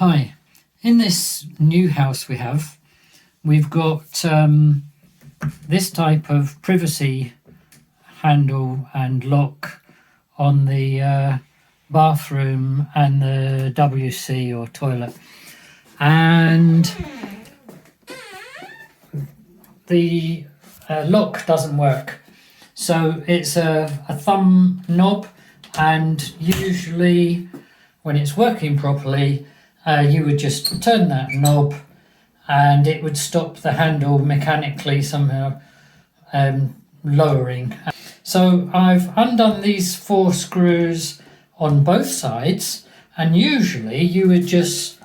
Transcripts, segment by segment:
Hi, in this new house we've got this type of privacy handle and lock on the bathroom and the WC or toilet, and the lock doesn't work. So it's a thumb knob, and usually when it's working properly, you would just turn that knob and it would stop the handle mechanically somehow lowering. So I've undone these 4 screws on both sides, and usually you would just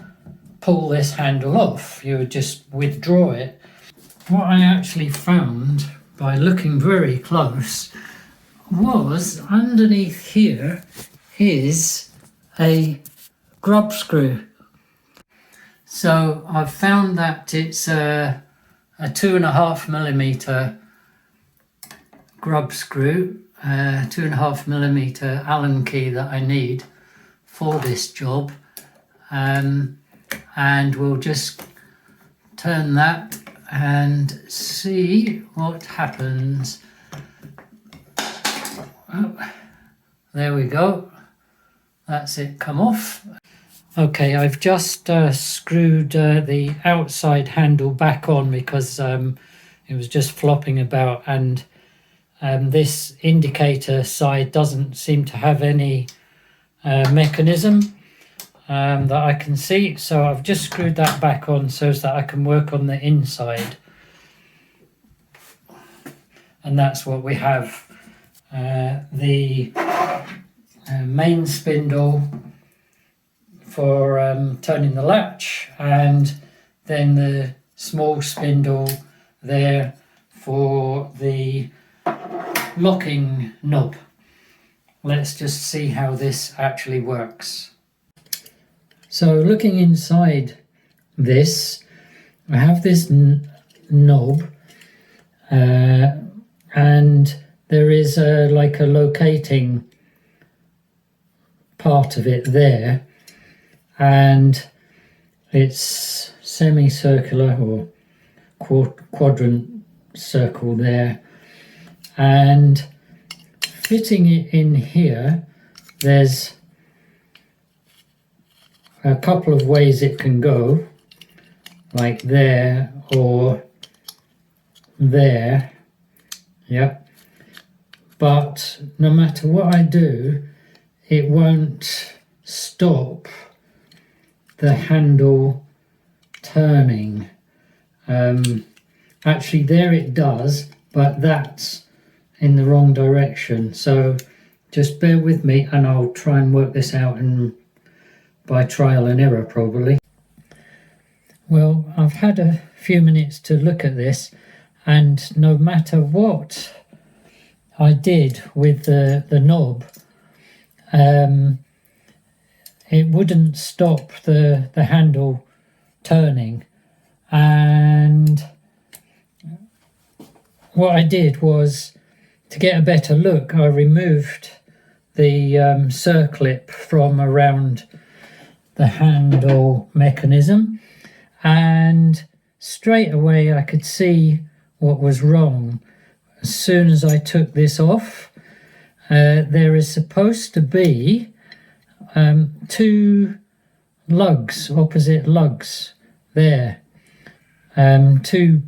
pull this handle off, you would just withdraw it. What I actually found by looking very close was underneath here is a grub screw. So I've found that it's a 2.5mm grub screw, 2.5mm Allen key that I need for this job, and we'll just turn that and see what happens. Oh, there we go, that's it come off. Okay, I've just screwed the outside handle back on because it was just flopping about, and this indicator side doesn't seem to have any mechanism that I can see. So I've just screwed that back on so that I can work on the inside. And that's what we have. The main spindle for turning the latch, and then the small spindle there for the locking knob. Let's just see how this actually works. So looking inside this, I have this knob, and there is like a locating part of it there, and it's semicircular or quadrant circle there, and fitting it in here, there's a couple of ways it can go, like there or there. Yep. But no matter what I do, it won't stop the handle turning. Actually there it does, but that's in the wrong direction. So just bear with me and I'll try and work this out, and by trial and error probably. Well, I've had a few minutes to look at this, and no matter what I did with the knob, it wouldn't stop the handle turning. And what I did was, to get a better look, I removed the circlip from around the handle mechanism, and straight away I could see what was wrong. As soon as I took this off, there is supposed to be 2 lugs, opposite lugs there, 2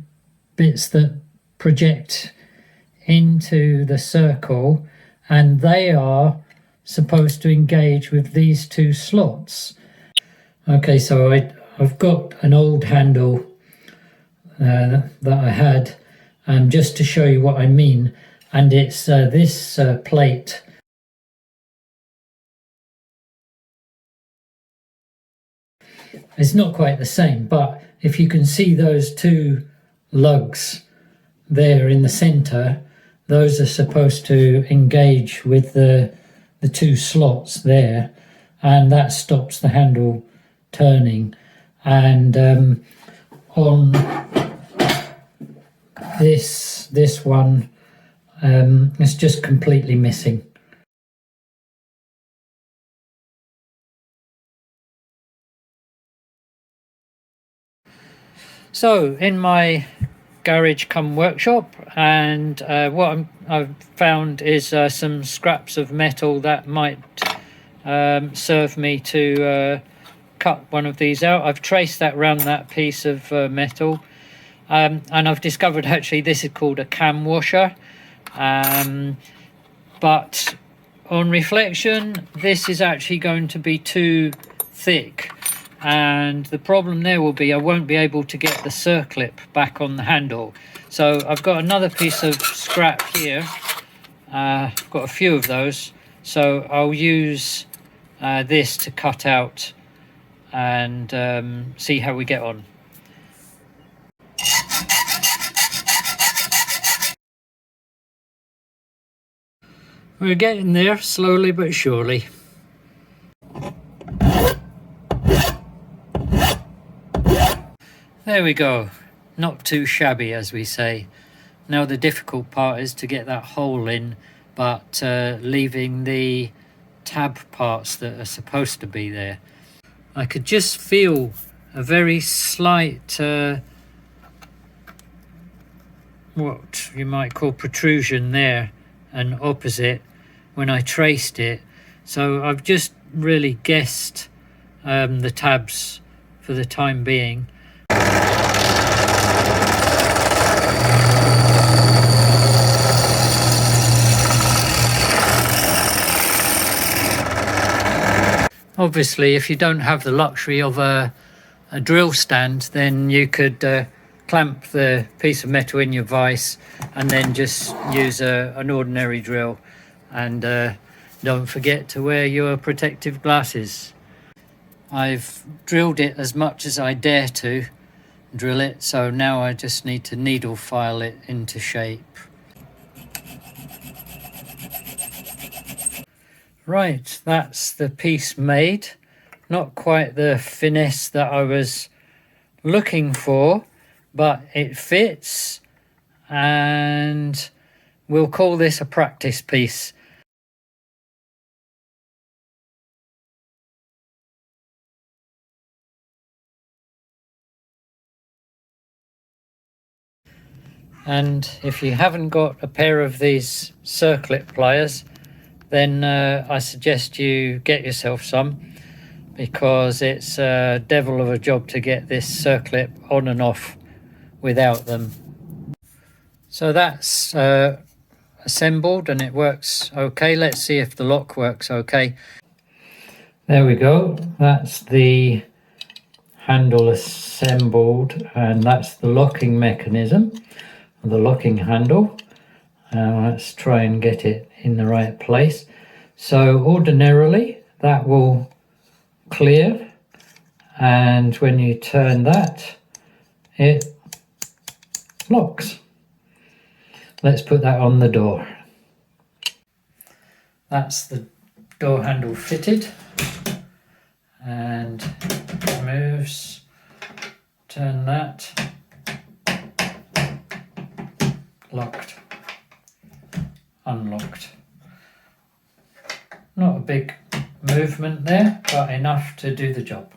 bits that project into the circle, and they are supposed to engage with these 2 slots. Okay, so I've got an old handle that I had, just to show you what I mean, and it's this plate. It's not quite the same, but if you can see those 2 lugs there in the center, those are supposed to engage with the 2 slots there, and that stops the handle turning. And on this one, it's just completely missing. So in my garage come workshop, and what I've found is some scraps of metal that might serve me to cut one of these out. I've traced that around that piece of metal, and I've discovered actually this is called a cam washer, but on reflection this is actually going to be too thick, and the problem there will be I won't be able to get the circlip back on the handle. So I've got another piece of scrap here. I've got a few of those, so I'll use this to cut out and see how we get on. We're getting there, slowly but surely. There we go. Not too shabby, as we say. Now the difficult part is to get that hole in, but leaving the tab parts that are supposed to be there. I could just feel a very slight what you might call protrusion there and opposite when I traced it. So I've just really guessed the tabs for the time being. Obviously, if you don't have the luxury of a drill stand, then you could clamp the piece of metal in your vise and then just use an ordinary drill. And don't forget to wear your protective glasses. I've drilled it as much as I dare to drill it, so now I just need to needle file it into shape. Right, that's the piece made. Not quite the finesse that I was looking for, but it fits, and we'll call this a practice piece. And if you haven't got a pair of these circlip pliers, then I suggest you get yourself some, because it's a devil of a job to get this circlip on and off without them. So that's assembled and it works okay. Let's see if the lock works okay. There we go. That's the handle assembled, and that's the locking mechanism, the locking handle. Let's try and get it in the right place. So ordinarily that will clear, and when you turn that, it locks. Let's put that on the door. That's the door handle fitted, and it moves. Turn that. Locked. Unlocked. Not a big movement there, but enough to do the job.